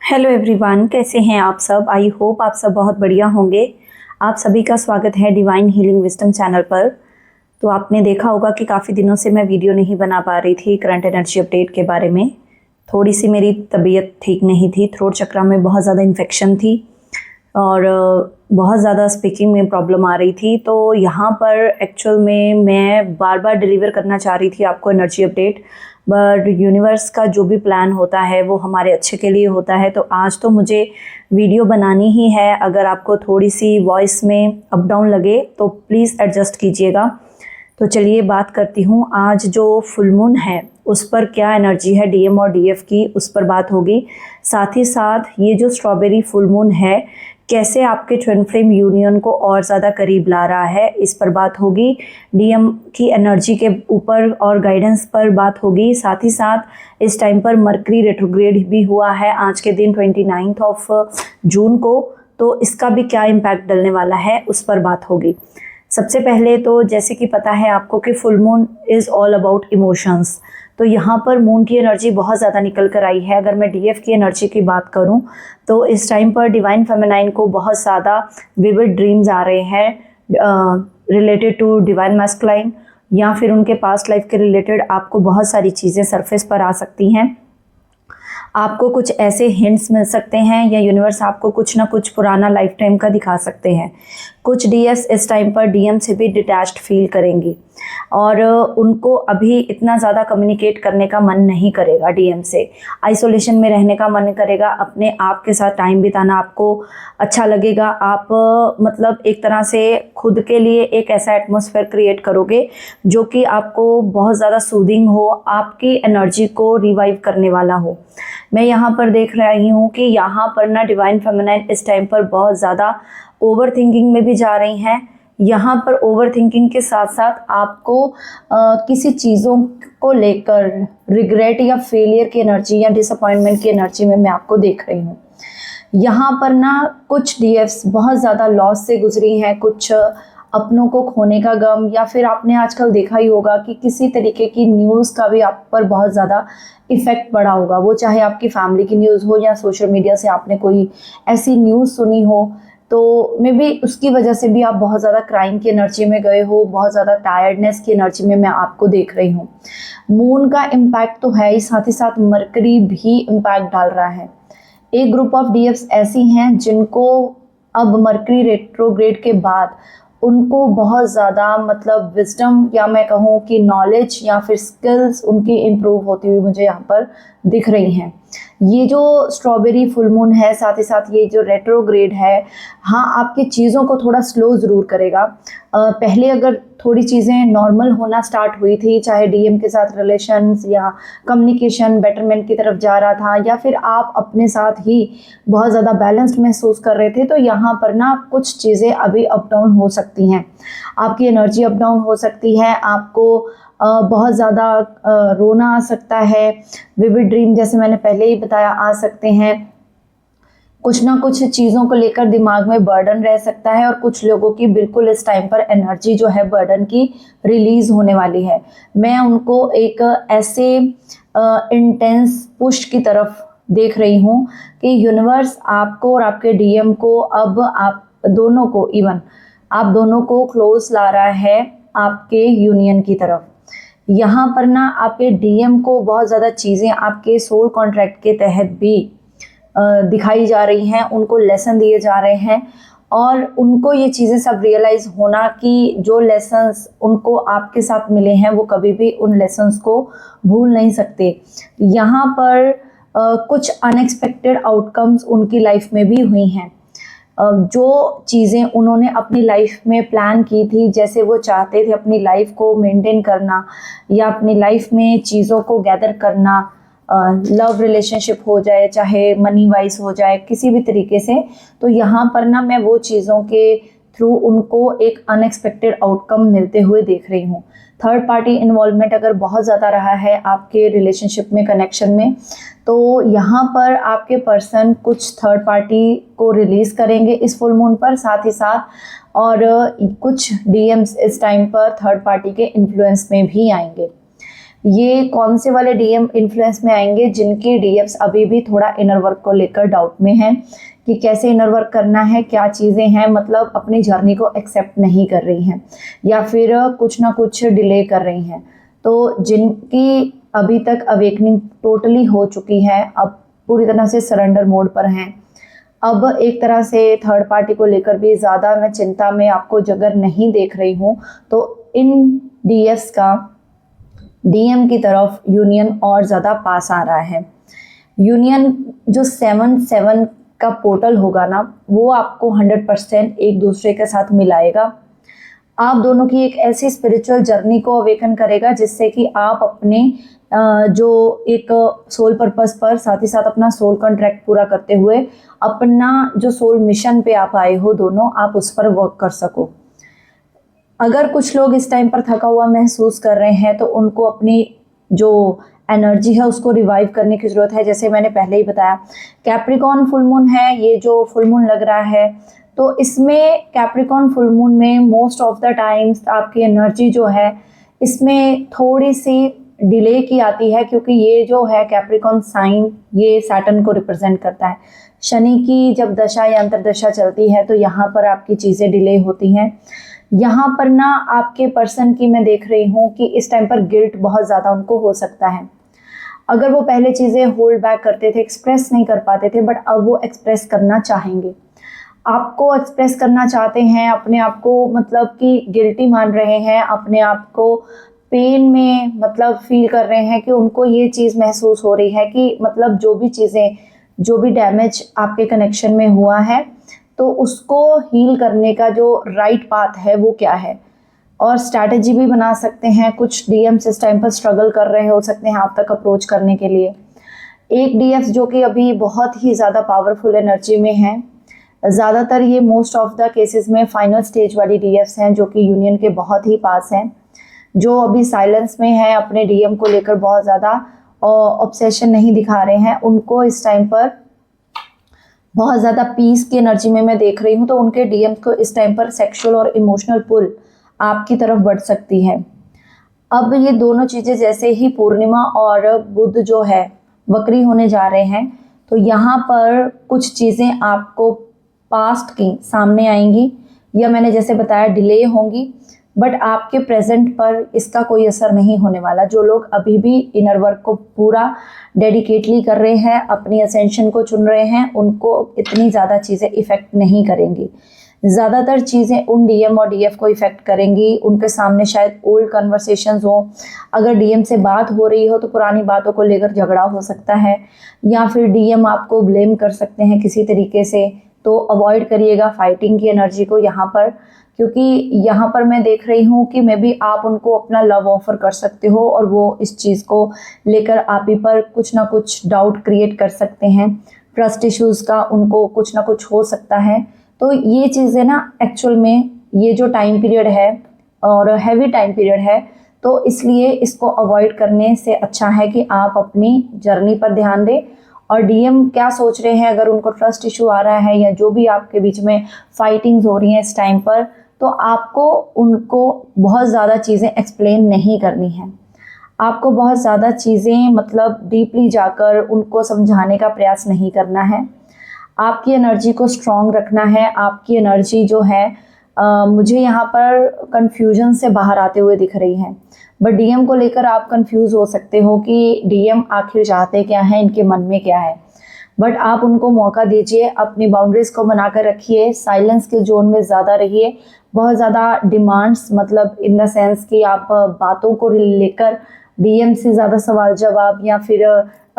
Hello everyone, कैसे हैं आप सब। आई होप आप सब बहुत बढ़िया होंगे। आप सभी का स्वागत है डिवाइन हीलिंग विजडम चैनल पर। तो आपने देखा होगा कि काफ़ी दिनों से मैं वीडियो नहीं बना पा रही थी करंट एनर्जी अपडेट के बारे में। थोड़ी सी मेरी तबीयत ठीक नहीं थी, थ्रोट चक्रा में बहुत ज़्यादा इन्फेक्शन थी और बहुत ज़्यादा स्पीकिंग में प्रॉब्लम आ रही थी। तो यहाँ पर एक्चुअल में मैं बार बार डिलीवर करना चाह रही थी आपको एनर्जी अपडेट, बट यूनिवर्स का जो भी प्लान होता है वो हमारे अच्छे के लिए होता है। तो आज तो मुझे वीडियो बनानी ही है। अगर आपको थोड़ी सी वॉइस में अप डाउन लगे तो प्लीज़ एडजस्ट कीजिएगा। तो चलिए बात करती हूँ, आज जो फुल मून है उस पर क्या एनर्जी है डीएम और डीएफ की, उस पर बात होगी। साथ ही साथ ये जो स्ट्रॉबेरी फुल मून है कैसे आपके ट्विन फ्लेम यूनियन को और ज़्यादा करीब ला रहा है, इस पर बात होगी। डीएम की एनर्जी के ऊपर और गाइडेंस पर बात होगी। साथ ही साथ इस टाइम पर मरकरी रेट्रोग्रेड भी हुआ है आज के दिन 29 ऑफ जून को, तो इसका भी क्या इम्पैक्ट डलने वाला है उस पर बात होगी। सबसे पहले तो जैसे कि पता है आपको कि full moon is all about emotions. तो यहाँ पर मून की एनर्जी बहुत ज़्यादा निकल कर आई है। अगर मैं डीएफ की एनर्जी की बात करूँ तो इस टाइम पर डिवाइन फेमिनाइन को बहुत ज़्यादा विविड ड्रीम्स आ रहे हैं रिलेटेड टू डिवाइन मैस्कुलाइन, या फिर उनके पास्ट लाइफ के रिलेटेड आपको बहुत सारी चीज़ें सरफेस पर आ सकती हैं। आपको कुछ ऐसे हिंट्स मिल सकते हैं या यूनिवर्स आपको कुछ ना कुछ पुराना लाइफ टाइम का दिखा सकते हैं। कुछ डीएस इस टाइम पर डीएम से भी डिटैच्ड फील करेंगी और उनको अभी इतना ज़्यादा कम्युनिकेट करने का मन नहीं करेगा। डीएम से आइसोलेशन में रहने का मन करेगा, अपने आप के साथ टाइम बिताना आपको अच्छा लगेगा। आप मतलब एक तरह से खुद के लिए एक ऐसा एटमॉस्फेयर क्रिएट करोगे जो कि आपको बहुत ज़्यादा सूदिंग हो, आपकी एनर्जी को रिवाइव करने वाला हो। मैं यहाँ पर देख रही हूँ कि यहाँ पर ना डिवाइन फेमिनाइन इस टाइम पर बहुत ज़्यादा ओवर थिंकिंग में भी जा रही हैं। यहाँ पर ओवर थिंकिंग के साथ साथ आपको किसी चीज़ों को लेकर रिग्रेट या फेलियर की एनर्जी या डिसअपॉइंटमेंट की एनर्जी में मैं आपको देख रही हूँ। यहाँ पर ना कुछ डीएफ्स बहुत ज़्यादा लॉस से गुजरी हैं, कुछ अपनों को खोने का गम, या फिर आपने आजकल देखा ही होगा कि किसी तरीके की न्यूज़ का भी आप पर बहुत ज़्यादा इफ़ेक्ट पड़ा होगा। वो चाहे आपकी फैमिली की न्यूज़ हो या सोशल मीडिया से आपने कोई ऐसी न्यूज़ सुनी हो, तो मे बी उसकी वजह से भी आप बहुत ज़्यादा क्राइम की एनर्जी में गए हो, बहुत ज़्यादा टायर्डनेस की एनर्जी में मैं आपको देख रही हूँ। मून का इम्पैक्ट तो है ही, साथ ही साथ मरकरी भी इम्पैक्ट डाल रहा है। एक ग्रुप ऑफ डीएफ्स ऐसी हैं जिनको अब मरकरी रेट्रोग्रेड के बाद उनको बहुत ज़्यादा मतलब विजडम या मैं कहूँ कि नॉलेज या फिर स्किल्स उनकी इम्प्रूव होती हुई मुझे यहाँ पर दिख रही हैं। ये जो स्ट्रॉबेरी फुल मून है, साथ ही साथ ये जो रेट्रोग्रेड है, हाँ आपकी चीज़ों को थोड़ा स्लो ज़रूर करेगा। पहले अगर थोड़ी चीज़ें नॉर्मल होना स्टार्ट हुई थी, चाहे डीएम के साथ रिलेशंस या कम्युनिकेशन बेटरमेंट की तरफ जा रहा था, या फिर आप अपने साथ ही बहुत ज़्यादा बैलेंस्ड महसूस कर रहे थे, तो यहाँ पर ना कुछ चीज़ें अभी अप डाउन हो सकती हैं। आपकी एनर्जी अप डाउन हो सकती है, आपको बहुत ज़्यादा रोना आ सकता है, विविड ड्रीम जैसे मैंने पहले ही बताया आ सकते हैं। कुछ ना कुछ चीज़ों को लेकर दिमाग में बर्डन रह सकता है और कुछ लोगों की बिल्कुल इस टाइम पर एनर्जी जो है बर्डन की रिलीज़ होने वाली है। मैं उनको एक ऐसे इंटेंस पुश की तरफ देख रही हूँ कि यूनिवर्स आपको और आपके डीएम को, अब आप दोनों को, इवन आप दोनों को क्लोज ला रहा है आपके यूनियन की तरफ। यहाँ पर ना आपके डीएम को बहुत ज़्यादा चीज़ें आपके सोल कॉन्ट्रैक्ट के तहत भी दिखाई जा रही हैं, उनको लेसन दिए जा रहे हैं और उनको ये चीज़ें सब रियलाइज़ होना कि जो लेसन्स उनको आपके साथ मिले हैं वो कभी भी उन लेसन्स को भूल नहीं सकते। यहाँ पर कुछ अनएक्सपेक्टेड आउटकम्स उनकी लाइफ में भी हुई हैं। जो चीज़ें उन्होंने अपनी लाइफ में प्लान की थी, जैसे वो चाहते थे अपनी लाइफ को मेंटेन करना या अपनी लाइफ में चीज़ों को गैदर करना, लव रिलेशनशिप हो जाए, चाहे मनी वाइज हो जाए, किसी भी तरीके से, तो यहाँ पर ना मैं वो चीज़ों के थ्रू उनको एक अनएक्सपेक्टेड आउटकम मिलते हुए देख रही हूँ। थर्ड पार्टी इन्वॉल्वमेंट अगर बहुत ज़्यादा रहा है आपके रिलेशनशिप में, कनेक्शन में, तो यहाँ पर आपके पर्सन कुछ थर्ड पार्टी को रिलीज़ करेंगे इस फुल मून पर, साथ ही साथ और कुछ डीएम्स इस टाइम पर थर्ड पार्टी के इन्फ्लुएंस में भी आएंगे। ये कौन से वाले डीएम इन्फ्लुएंस में आएंगे? जिनकी डीएम्स अभी भी थोड़ा इनर वर्क को लेकर डाउट में हैं कि कैसे इनर वर्क करना है, क्या चीज़ें हैं, मतलब अपनी जर्नी को एक्सेप्ट नहीं कर रही हैं या फिर कुछ ना कुछ डिले कर रही हैं। तो जिनकी अभी तक अवेकनिंग टोटली हो चुकी है, अब पूरी तरह से सरेंडर मोड पर हैं, अब एक तरह से थर्ड पार्टी को लेकर भी ज़्यादा मैं चिंता में आपको जगह नहीं देख रही हूँ, तो इन डीएस का डीएम की तरफ यूनियन और ज़्यादा पास आ रहा है। यूनियन जो 7-7 का पोर्टल होगा ना, वो आपको 100% एक दूसरे के साथ मिलाएगा। आप दोनों की एक ऐसी स्पिरिचुअल जर्नी को अवेकन करेगा जिससे कि आप अपने जो एक सोल पर्पस पर साथ ही साथ अपना सोल कॉन्ट्रैक्ट पूरा करते हुए अपना जो सोल मिशन पे आप आए हो दोनों, आप उस पर वर्क कर सको। अगर कुछ लोग इस टाइम पर थका हुआ महसूस कर रहे हैं तो उनको अपनी जो एनर्जी है उसको रिवाइव करने की ज़रूरत है। जैसे मैंने पहले ही बताया, कैप्रिकॉर्न फुल मून है, ये जो फुल मून लग रहा है, तो इसमें कैप्रिकॉर्न फुल मून में मोस्ट ऑफ द टाइम्स आपकी एनर्जी जो है इसमें थोड़ी सी डिले की आती है, क्योंकि ये जो है कैप्रिकॉर्न साइन ये सैटर्न को रिप्रेजेंट करता है। शनि की जब दशा या अंतर्दशा चलती है तो यहाँ पर आपकी चीज़ें डिले होती हैं। यहाँ पर ना आपके पर्सन की मैं देख रही हूँ कि इस टाइम पर गिल्ट बहुत ज़्यादा उनको हो सकता है। अगर वो पहले चीज़ें होल्ड बैक करते थे, एक्सप्रेस नहीं कर पाते थे, बट अब वो एक्सप्रेस करना चाहेंगे, आपको एक्सप्रेस करना चाहते हैं, अपने आप को मतलब कि गिल्टी मान रहे हैं, अपने आप को पेन में मतलब फील कर रहे हैं कि उनको ये चीज़ महसूस हो रही है कि मतलब जो भी चीज़ें, जो भी डैमेज आपके कनेक्शन में हुआ है तो उसको हील करने का जो राइट पाथ है वो क्या है, और स्ट्रैटेजी भी बना सकते हैं। कुछ डीएम्स इस टाइम पर स्ट्रगल कर रहे हो सकते हैं आप तक अप्रोच करने के लिए। एक डीएफ जो कि अभी बहुत ही ज़्यादा पावरफुल एनर्जी में है, ज़्यादातर ये मोस्ट ऑफ द केसेस में फाइनल स्टेज वाली डीएफ्स हैं जो कि यूनियन के बहुत ही पास हैं, जो अभी साइलेंस में हैं, अपने डीएम को लेकर बहुत ज़्यादा ऑब्सेशन नहीं दिखा रहे हैं। उनको इस टाइम पर बहुत ज़्यादा पीस की एनर्जी में मैं देख रही हूँ, तो उनके डीएम को इस टाइम पर सेक्सुअल और इमोशनल पुल आपकी तरफ बढ़ सकती है। अब ये दोनों चीज़ें जैसे ही पूर्णिमा और बुध जो है वक्री होने जा रहे हैं, तो यहाँ पर कुछ चीज़ें आपको पास्ट की सामने आएंगी, या मैंने जैसे बताया डिले होंगी, बट आपके प्रेजेंट पर इसका कोई असर नहीं होने वाला। जो लोग अभी भी इनर वर्क को पूरा डेडिकेटली कर रहे हैं, अपनी असेंशन को चुन रहे हैं, उनको इतनी ज़्यादा चीज़ें इफ़ेक्ट नहीं करेंगी। ज़्यादातर चीज़ें उन डीएम और डीएफ को इफ़ेक्ट करेंगी, उनके सामने शायद ओल्ड कन्वर्सेशंस हो, अगर डीएम से बात हो रही हो तो पुरानी बातों को लेकर झगड़ा हो सकता है, या फिर डीएम आपको ब्लेम कर सकते हैं किसी तरीके से, तो अवॉइड करिएगा फाइटिंग की एनर्जी को यहाँ पर, क्योंकि यहाँ पर मैं देख रही हूँ कि मे बी आप उनको अपना लव ऑफर कर सकते हो और वो इस चीज़ को लेकर आप ही पर कुछ ना कुछ डाउट क्रिएट कर सकते हैं। ट्रस्ट इश्यूज़ का उनको कुछ ना कुछ हो सकता है। तो ये चीज़ें ना एक्चुअल में ये जो टाइम पीरियड है और हैवी टाइम पीरियड है, तो इसलिए इसको अवॉइड करने से अच्छा है कि आप अपनी जर्नी पर ध्यान दें। और डीएम क्या सोच रहे हैं, अगर उनको ट्रस्ट इशू आ रहा है या जो भी आपके बीच में फाइटिंग्स हो रही हैं इस टाइम पर, तो आपको उनको बहुत ज़्यादा चीज़ें एक्सप्लेन नहीं करनी है। आपको बहुत ज़्यादा चीज़ें मतलब डीपली जाकर उनको समझाने का प्रयास नहीं करना है। आपकी एनर्जी को स्ट्रॉन्ग रखना है। आपकी एनर्जी जो है मुझे यहाँ पर कन्फ्यूजन से बाहर आते हुए दिख रही है, बट डीएम को लेकर आप कंफ्यूज हो सकते हो कि डीएम आखिर चाहते क्या हैं, इनके मन में क्या है, बट आप उनको मौका दीजिए, अपनी बाउंड्रीज को बनाकर रखिए, साइलेंस के जोन में ज़्यादा रहिए। बहुत ज़्यादा डिमांड्स मतलब इन द सेंस कि आप बातों को लेकर डीएम से ज़्यादा सवाल जवाब या फिर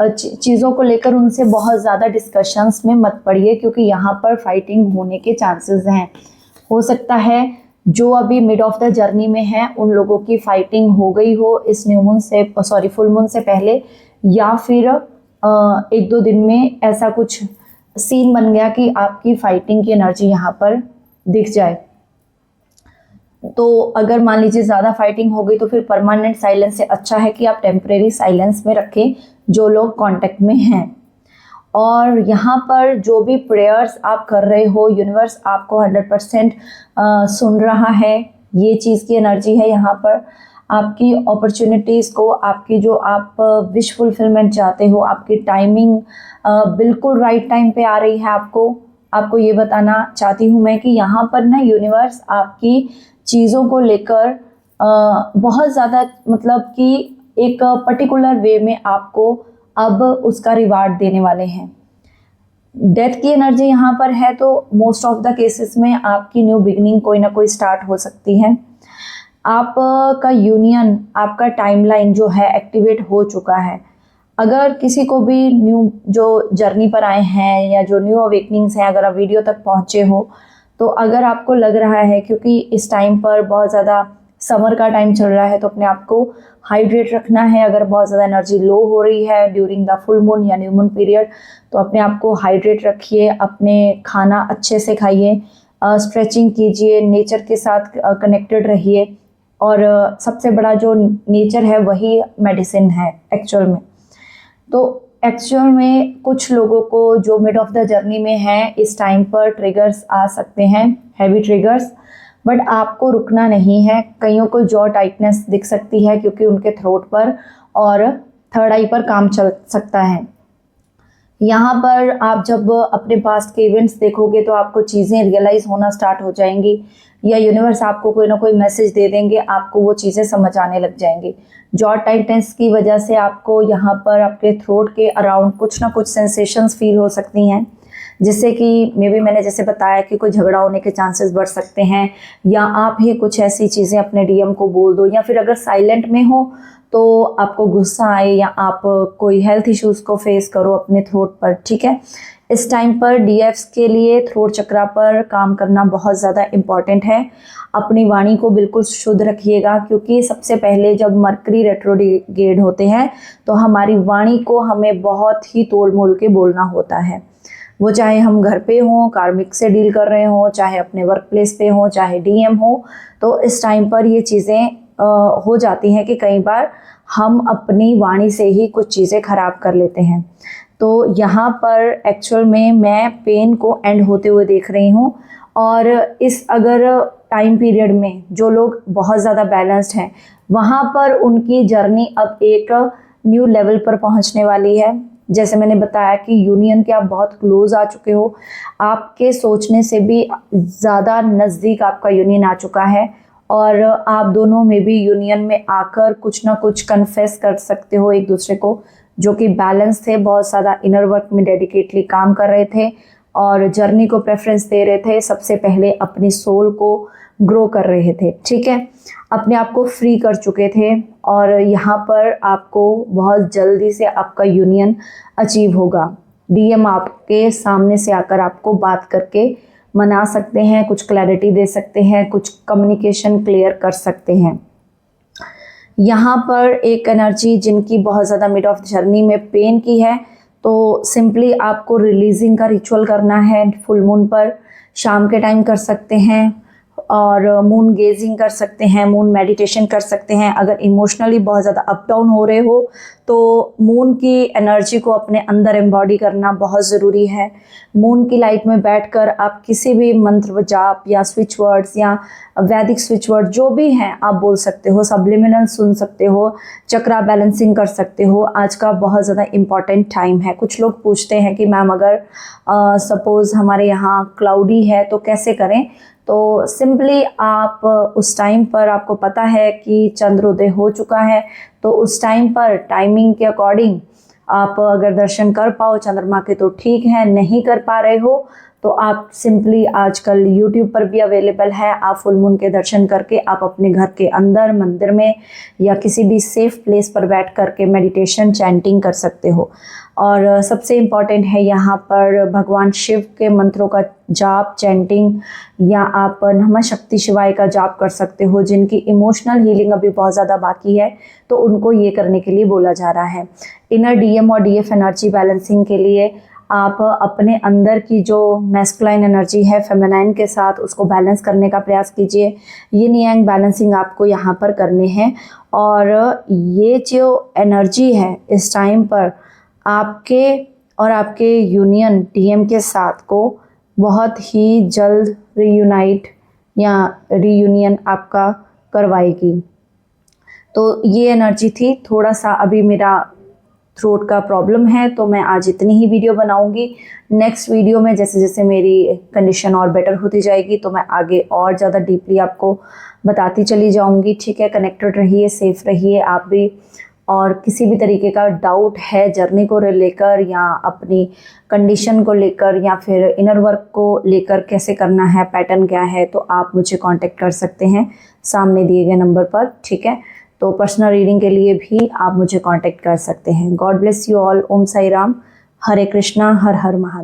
चीज़ों को लेकर उनसे बहुत ज़्यादा डिस्कशंस में मत पड़िए, क्योंकि यहाँ पर फाइटिंग होने के चांसेस हैं। हो सकता है जो अभी मिड ऑफ द जर्नी में हैं उन लोगों की फाइटिंग हो गई हो इस न्यू मून से, सॉरी फुल मून से पहले, या फिर 1-2 दिन में ऐसा कुछ सीन बन गया कि आपकी फाइटिंग की एनर्जी यहाँ पर दिख जाए। तो अगर मान लीजिए ज़्यादा फाइटिंग हो गई तो फिर परमानेंट साइलेंस से अच्छा है कि आप टेम्परेरी साइलेंस में रखें जो लोग कांटेक्ट में हैं। और यहाँ पर जो भी प्रेयर्स आप कर रहे हो, यूनिवर्स आपको 100% सुन रहा है, ये चीज़ की एनर्जी है यहाँ पर। आपकी अपॉर्चुनिटीज़ को, आपकी जो आप विश फुलफिलमेंट चाहते हो, आपकी टाइमिंग बिल्कुल राइट टाइम पे आ रही है। आपको ये बताना चाहती हूँ मैं कि यहाँ पर ना यूनिवर्स आपकी चीज़ों को लेकर बहुत ज़्यादा मतलब कि एक पर्टिकुलर वे में आपको अब उसका रिवार्ड देने वाले हैं। डेथ की एनर्जी यहाँ पर है तो मोस्ट ऑफ द केसेस में आपकी न्यू बिगिनिंग कोई ना कोई स्टार्ट हो सकती है। आपका यूनियन, आपका टाइमलाइन जो है एक्टिवेट हो चुका है। अगर किसी को भी न्यू जो जर्नी पर आए हैं या जो न्यू अवेकनिंग्स हैं, अगर आप वीडियो तक पहुँचे हो तो अगर आपको लग रहा है, क्योंकि इस टाइम पर बहुत ज़्यादा समर का टाइम चल रहा है तो अपने आप को हाइड्रेट रखना है। अगर बहुत ज़्यादा एनर्जी लो हो रही है ड्यूरिंग द फुल मून या न्यू मून पीरियड तो अपने आप को हाइड्रेट रखिए, अपने खाना अच्छे से खाइए, स्ट्रेचिंग कीजिए, नेचर के साथ कनेक्टेड रहिए। और सबसे बड़ा जो नेचर है वही मेडिसिन है एक्चुअल में। तो एक्चुअल में कुछ लोगों को जो मिड ऑफ द जर्नी में है इस टाइम पर ट्रिगर्स आ सकते हैं, हैवी ट्रिगर्स, बट आपको रुकना नहीं है। कईयों को जॉ टाइटनेस दिख सकती है क्योंकि उनके थ्रोट पर और थर्ड आई पर काम चल सकता है। यहाँ पर आप जब अपने पास्ट के इवेंट्स देखोगे तो आपको चीज़ें रियलाइज़ होना स्टार्ट हो जाएंगी या यूनिवर्स आपको कोई ना कोई मैसेज दे देंगे, आपको वो चीज़ें समझ आने लग जाएंगी। जॉ टाइटनेस की वजह से आपको यहाँ पर आपके थ्रोट के अराउंड कुछ ना कुछ सेंसेशंस फील हो सकती हैं, जिससे कि मे बी मैंने जैसे बताया कि कोई झगड़ा होने के चांसेस बढ़ सकते हैं या आप ही कुछ ऐसी चीज़ें अपने डीएम को बोल दो, या फिर अगर साइलेंट में हो तो आपको गुस्सा आए या आप कोई हेल्थ इश्यूज़ को फेस करो अपने थ्रोट पर। ठीक है, इस टाइम पर डीएफ्स के लिए थ्रोट चक्रा पर काम करना बहुत ज़्यादा इम्पॉर्टेंट है। अपनी वाणी को बिल्कुल शुद्ध रखिएगा क्योंकि सबसे पहले जब मरकरी रेट्रोग्रेड होते हैं तो हमारी वाणी को हमें बहुत ही तोल मोल के बोलना होता है। वो चाहे हम घर पे हों, कार्मिक से डील कर रहे हों, चाहे अपने वर्क प्लेस पे हों, चाहे डीएम हो, तो इस टाइम पर ये चीज़ें हो जाती हैं कि कई बार हम अपनी वाणी से ही कुछ चीज़ें ख़राब कर लेते हैं। तो यहाँ पर एक्चुअल में मैं पेन को एंड होते हुए देख रही हूँ और इस अगर टाइम पीरियड में जो लोग बहुत ज़्यादा बैलेंस्ड हैं वहाँ पर उनकी जर्नी अब एक न्यू लेवल पर पहुँचने वाली है। जैसे मैंने बताया कि यूनियन के आप बहुत क्लोज आ चुके हो, आपके सोचने से भी ज़्यादा नज़दीक आपका यूनियन आ चुका है और आप दोनों में भी यूनियन में आकर कुछ ना कुछ कन्फेस कर सकते हो एक दूसरे को, जो कि बैलेंस थे, बहुत ज़्यादा इनर वर्क में डेडिकेटली काम कर रहे थे और जर्नी को प्रेफरेंस दे रहे थे, सबसे पहले अपनी सोल को ग्रो कर रहे थे। ठीक है, अपने आप को फ्री कर चुके थे और यहाँ पर आपको बहुत जल्दी से आपका यूनियन अचीव होगा। डीएम आपके सामने से आकर आपको बात करके मना सकते हैं, कुछ क्लैरिटी दे सकते हैं, कुछ कम्युनिकेशन क्लियर कर सकते हैं। यहाँ पर एक एनर्जी जिनकी बहुत ज़्यादा मिड ऑफ जर्नी में पेन की है तो सिंपली आपको रिलीजिंग का रिचुअल करना है। फुल मून पर शाम के टाइम कर सकते हैं और मून गेजिंग कर सकते हैं, मून मेडिटेशन कर सकते हैं। अगर इमोशनली बहुत ज़्यादा अप डाउन हो रहे हो तो मून की एनर्जी को अपने अंदर एम्बॉडी करना बहुत ज़रूरी है। मून की लाइट में बैठकर आप किसी भी मंत्र जाप या स्विच वर्ड्स या वैदिक स्विच वर्ड जो भी हैं आप बोल सकते हो, सब्लिमिनल सुन सकते हो, चक्रा बैलेंसिंग कर सकते हो। आज का बहुत ज़्यादा इम्पॉर्टेंट टाइम है। कुछ लोग पूछते हैं कि मैम अगर सपोज़ हमारे यहाँ क्लाउडी है तो कैसे करें, तो सिंपली आप उस टाइम पर आपको पता है कि चंद्रोदय हो चुका है तो उस टाइम पर टाइमिंग के अकॉर्डिंग आप अगर दर्शन कर पाओ चंद्रमा के तो ठीक है, नहीं कर पा रहे हो तो आप सिंपली आजकल YouTube पर भी अवेलेबल है, आप फुल मून के दर्शन करके आप अपने घर के अंदर मंदिर में या किसी भी सेफ प्लेस पर बैठ करके मेडिटेशन चैंटिंग कर सकते हो। और सबसे इम्पॉर्टेंट है यहाँ पर भगवान शिव के मंत्रों का जाप, चैंटिंग, या आप नमः शक्ति शिवाय का जाप कर सकते हो। जिनकी इमोशनल हीलिंग अभी बहुत ज़्यादा बाकी है तो उनको ये करने के लिए बोला जा रहा है। इनर डीएम और डीएफ एनर्जी बैलेंसिंग के लिए आप अपने अंदर की जो मैस्कुलाइन एनर्जी है फेमिनाइन के साथ उसको बैलेंस करने का प्रयास कीजिए। यिन यांग बैलेंसिंग आपको यहाँ पर करने हैं और ये जो एनर्जी है इस टाइम पर आपके और आपके यूनियन डीएम के साथ को बहुत ही जल्द रीयूनाइट या रीयूनियन आपका करवाएगी। तो ये एनर्जी थी। थोड़ा सा अभी मेरा थ्रोट का प्रॉब्लम है तो मैं आज इतनी ही वीडियो बनाऊंगी। नेक्स्ट वीडियो में जैसे जैसे मेरी कंडीशन और बेटर होती जाएगी तो मैं आगे और ज़्यादा डीपली आपको बताती चली जाऊंगी। ठीक है, कनेक्टेड रहिए, सेफ रहिए आप भी। और किसी भी तरीके का डाउट है जर्नी को लेकर या अपनी कंडीशन को लेकर या फिर इनर वर्क को लेकर, कैसे करना है, पैटर्न क्या है, तो आप मुझे कांटेक्ट कर सकते हैं सामने दिए गए नंबर पर। ठीक है, तो पर्सनल रीडिंग के लिए भी आप मुझे कांटेक्ट कर सकते हैं। God bless you all. Om Sai Ram, हरे कृष्णा, हर हर महादेव।